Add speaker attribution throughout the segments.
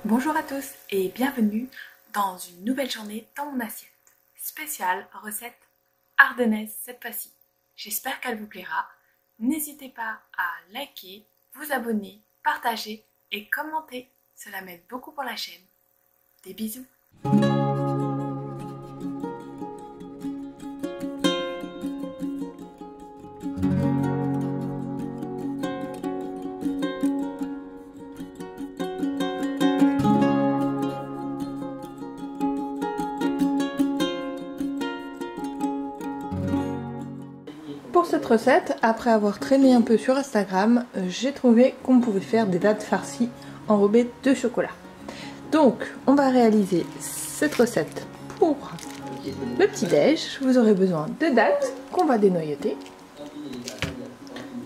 Speaker 1: Bonjour à tous et bienvenue dans une nouvelle journée dans mon assiette. Spéciale recette ardennaise cette fois-ci. J'espère qu'elle vous plaira. N'hésitez pas à liker, vous abonner, partager et commenter. Cela m'aide beaucoup pour la chaîne. Des bisous.
Speaker 2: Pour cette recette, après avoir traîné un peu sur Instagram, j'ai trouvé qu'on pouvait faire des dattes farcies enrobées de chocolat. Donc, on va réaliser cette recette pour le petit-déj. Vous aurez besoin de dattes qu'on va dénoyauter,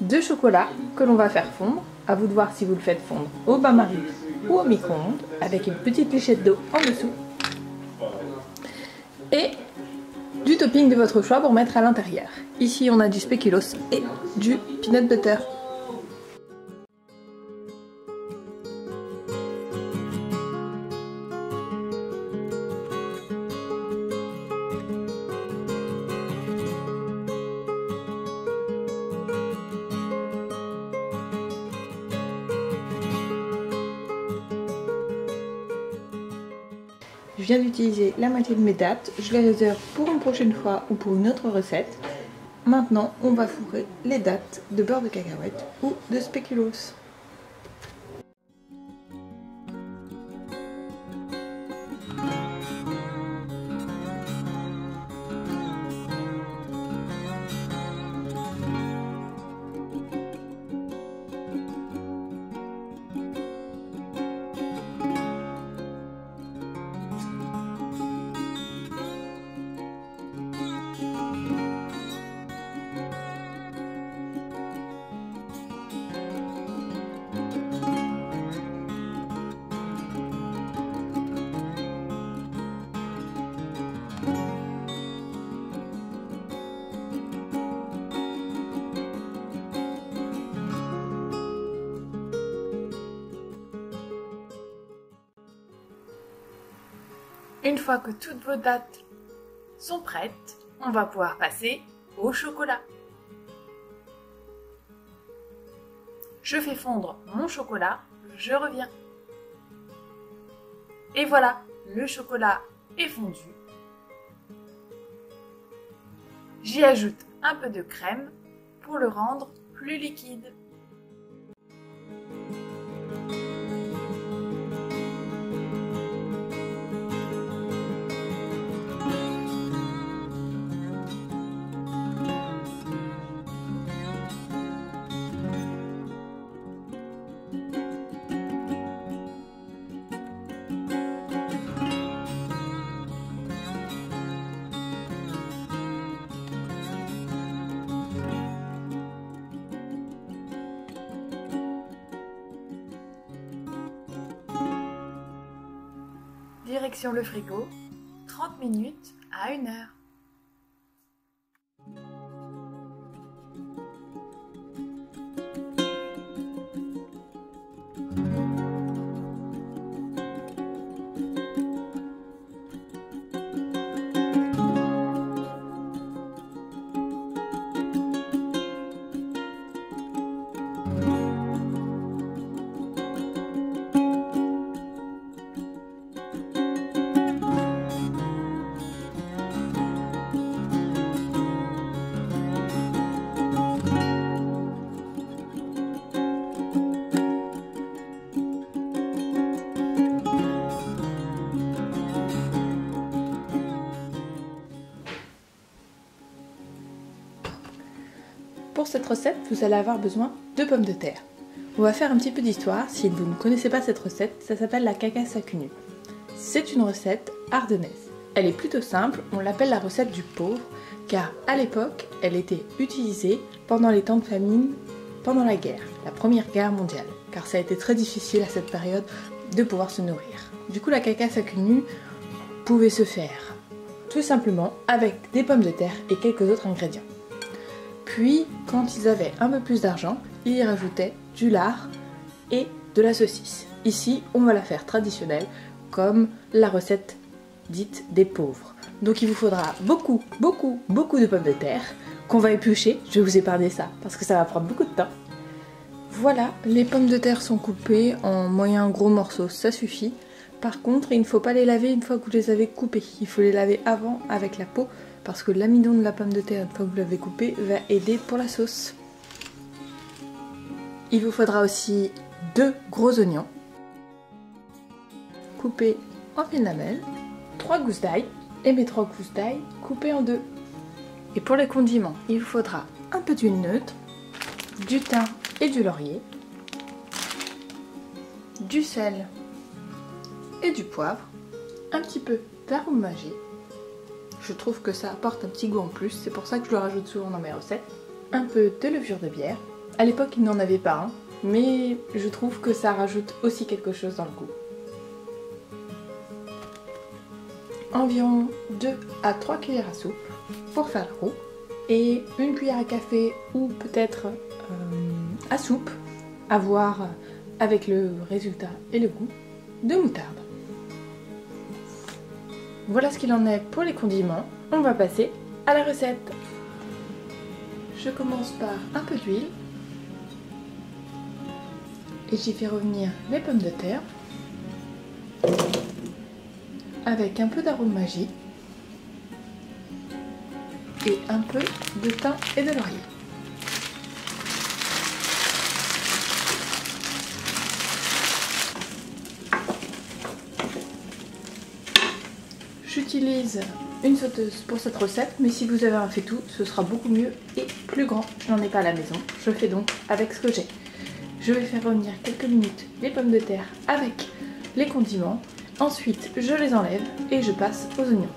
Speaker 2: de chocolat que l'on va faire fondre. À vous de voir si vous le faites fondre au bain-marie ou au micro-ondes, avec une petite lichette d'eau en dessous. Et du topping de votre choix pour mettre à l'intérieur. Ici on a du spéculoos et du peanut butter. Je viens d'utiliser la moitié de mes dattes, je les réserve pour une prochaine fois ou pour une autre recette. Maintenant, on va fourrer les dattes de beurre de cacahuète ou de spéculoos.
Speaker 1: Une fois que toutes vos dattes sont prêtes, on va pouvoir passer au chocolat. Je fais fondre mon chocolat, je reviens. Et voilà, le chocolat est fondu. J'y ajoute un peu de crème pour le rendre plus liquide. Direction le frigo, 30 minutes à 1 heure.
Speaker 2: Pour cette recette, vous allez avoir besoin de pommes de terre. On va faire un petit peu d'histoire. Si vous ne connaissez pas cette recette, ça s'appelle la cacasse à cul nu. C'est une recette ardennaise. Elle est plutôt simple, on l'appelle la recette du pauvre, car à l'époque, elle était utilisée pendant les temps de famine, pendant la guerre, la Première Guerre mondiale, car ça a été très difficile à cette période de pouvoir se nourrir. Du coup, la cacasse à cul nu pouvait se faire tout simplement avec des pommes de terre et quelques autres ingrédients. Puis, quand ils avaient un peu plus d'argent, ils y rajoutaient du lard et de la saucisse. Ici, on va la faire traditionnelle, comme la recette dite des pauvres. Donc il vous faudra beaucoup de pommes de terre qu'on va éplucher. Je vais vous épargner ça parce que ça va prendre beaucoup de temps. Voilà, les pommes de terre sont coupées en moyens gros morceaux, ça suffit. Par contre, il ne faut pas les laver une fois que vous les avez coupées. Il faut les laver avant avec la peau parce que l'amidon de la pomme de terre, une fois que vous l'avez coupée, va aider pour la sauce. Il vous faudra aussi 2 gros oignons coupés en fines lamelles, 3 gousses d'ail et mes 3 gousses d'ail coupées en 2. Et pour les condiments, il vous faudra un peu d'huile neutre, du thym et du laurier, du sel et du poivre, un petit peu d'arôme magique. Je trouve que ça apporte un petit goût en plus, c'est pour ça que je le rajoute souvent dans mes recettes. Un peu de levure de bière. À l'époque, il n'en avait pas, mais je trouve que ça rajoute aussi quelque chose dans le goût. Environ 2 à 3 cuillères à soupe pour faire le roux et une cuillère à café ou peut-être à soupe, à voir avec le résultat et le goût, de moutarde. Voilà ce qu'il en est pour les condiments. On va passer à la recette. Je commence par un peu d'huile et j'y fais revenir les pommes de terre avec un peu d'arôme magique et un peu de thym et de laurier. J'utilise une sauteuse pour cette recette, mais si vous avez un faitout, ce sera beaucoup mieux et plus grand. Je n'en ai pas à la maison, je fais donc avec ce que j'ai. Je vais faire revenir quelques minutes les pommes de terre avec les condiments. Ensuite, je les enlève et je passe aux oignons.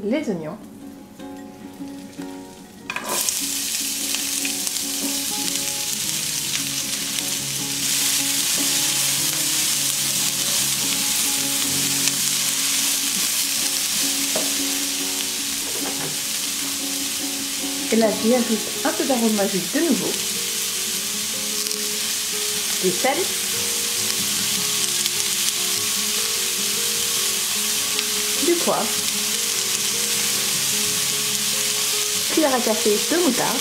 Speaker 2: Les oignons. Et là, j'y ajoute un peu d'arôme magique de nouveau, du sel, du poivre, cuillère à café de moutarde,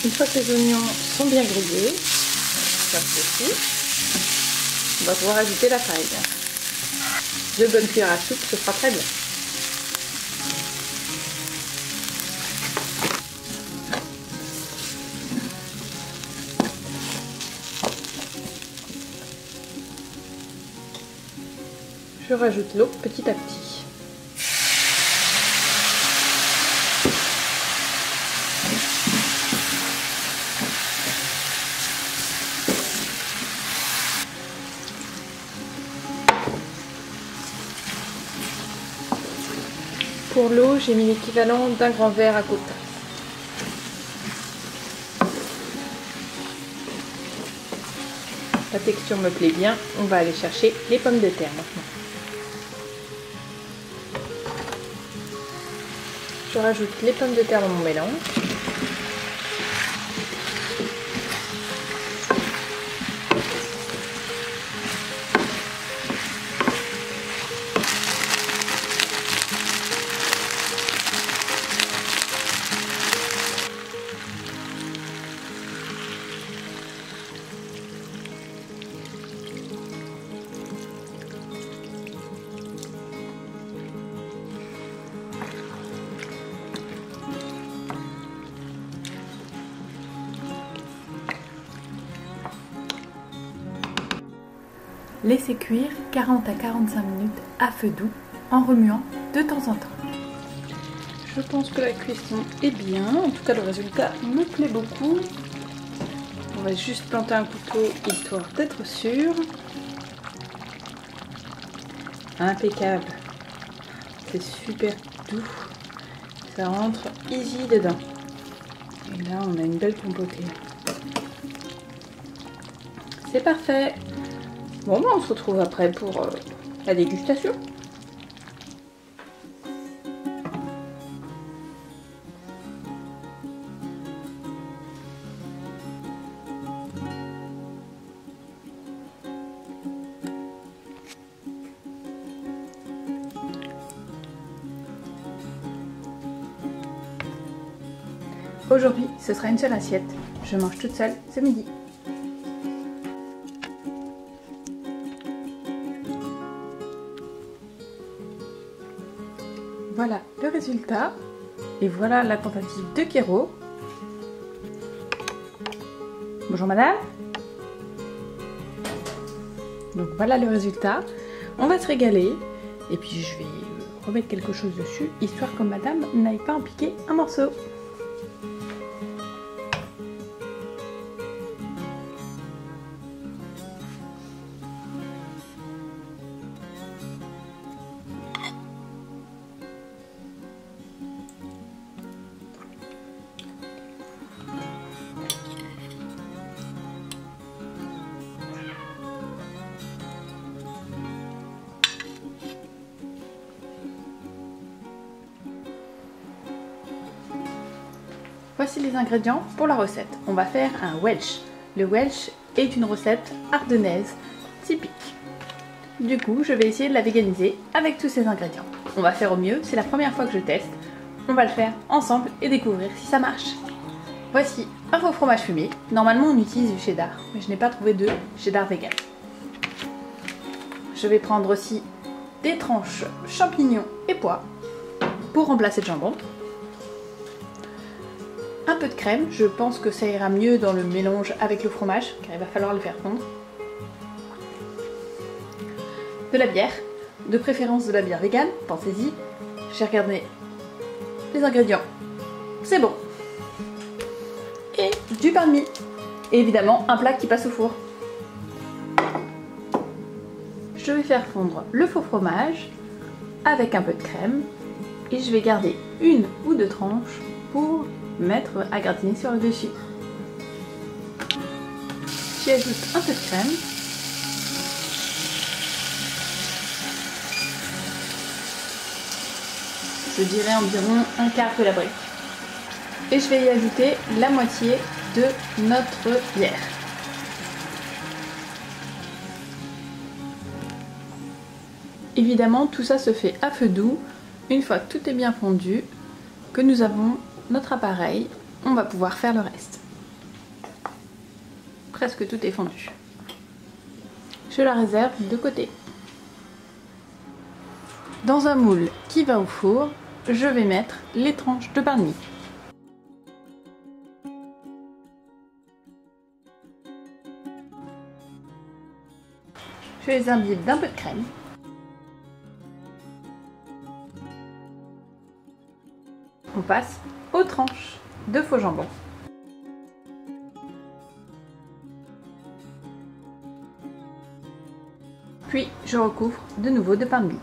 Speaker 2: une fois que les oignons sont bien grillés, comme ceci, on va pouvoir ajouter la paille. 2 bonnes cuillères à soupe, ce sera très bien. Je rajoute l'eau petit à petit. Pour l'eau, j'ai mis l'équivalent d'un grand verre à côté. La texture me plaît bien, on va aller chercher les pommes de terre maintenant. Je rajoute les pommes de terre dans mon mélange. Laissez cuire 40 à 45 minutes à feu doux en remuant de temps en temps. Je pense que la cuisson est bien, en tout cas le résultat me plaît beaucoup. On va juste planter un couteau histoire d'être sûr. Impeccable. C'est super doux. Ça rentre easy dedans. Et là, on a une belle compotée. C'est parfait. Bon, on se retrouve après pour la dégustation. Aujourd'hui, ce sera une seule assiette. Je mange toute seule ce midi. Voilà le résultat. Et voilà la tentative de Kéro. Bonjour madame. Donc voilà le résultat. On va se régaler. Et puis je vais remettre quelque chose dessus, histoire que madame n'aille pas en piquer un morceau. Voici les ingrédients pour la recette. On va faire un Welsh. Le Welsh est une recette ardennaise typique. Du coup, je vais essayer de la véganiser avec tous ces ingrédients. On va faire au mieux, c'est la première fois que je teste. On va le faire ensemble et découvrir si ça marche. Voici un faux fromage fumé. Normalement, on utilise du cheddar, mais je n'ai pas trouvé de cheddar vegan. Je vais prendre aussi des tranches champignons et pois pour remplacer le jambon. Un peu de crème, je pense que ça ira mieux dans le mélange avec le fromage, car il va falloir le faire fondre. De la bière, de préférence de la bière vegan, pensez-y. J'ai regardé les ingrédients, c'est bon. Et du pain de mie. Et évidemment, un plat qui passe au four. Je vais faire fondre le faux fromage avec un peu de crème. Et je vais garder une ou deux tranches pour mettre à gratiner sur le dessus. J'y ajoute un peu de crème. Je dirais environ un quart de la brique. Et je vais y ajouter la moitié de notre bière. Évidemment, tout ça se fait à feu doux. Une fois que tout est bien fondu, que nous avons notre appareil, on va pouvoir faire le reste. Presque tout est fondu. Je la réserve de côté. Dans un moule qui va au four, je vais mettre les tranches de pain de mie. Je les imbibe d'un peu de crème. On passe aux tranches de faux jambon. Puis je recouvre de nouveau de pain de mie.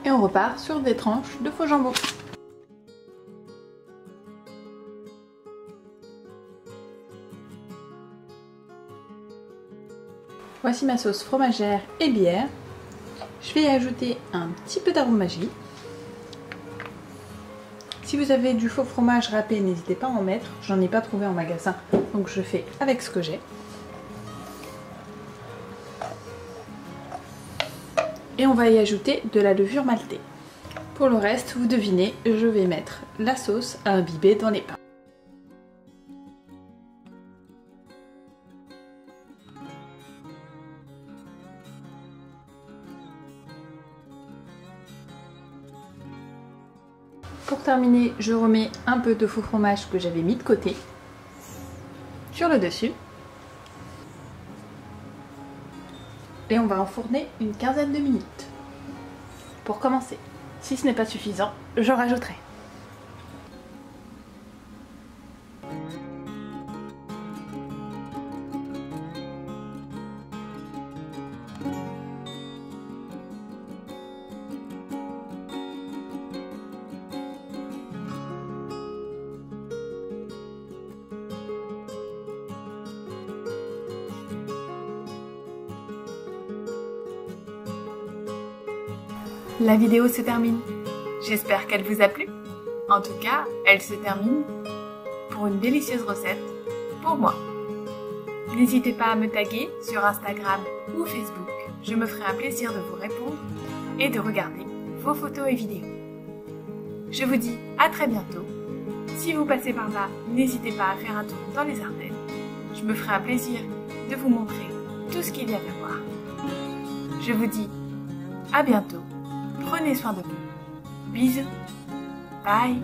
Speaker 2: Et on repart sur des tranches de faux jambon. Voici ma sauce fromagère et bière. Je vais y ajouter un petit peu d'aromagie. Si vous avez du faux fromage râpé, n'hésitez pas à en mettre. J'en ai pas trouvé en magasin, donc je fais avec ce que j'ai. Et on va y ajouter de la levure maltée. Pour le reste, vous devinez, je vais mettre la sauce à imbiber dans les pains. Pour terminer, je remets un peu de faux fromage que j'avais mis de côté sur le dessus. Et on va enfourner une quinzaine de minutes. Pour commencer, si ce n'est pas suffisant, je rajouterai.
Speaker 1: La vidéo se termine. J'espère qu'elle vous a plu. En tout cas, elle se termine pour une délicieuse recette pour moi. N'hésitez pas à me taguer sur Instagram ou Facebook. Je me ferai un plaisir de vous répondre et de regarder vos photos et vidéos. Je vous dis à très bientôt. Si vous passez par là, n'hésitez pas à faire un tour dans les Ardennes. Je me ferai un plaisir de vous montrer tout ce qu'il y a à voir. Je vous dis à bientôt. Prenez soin de vous. Bisous. Bye.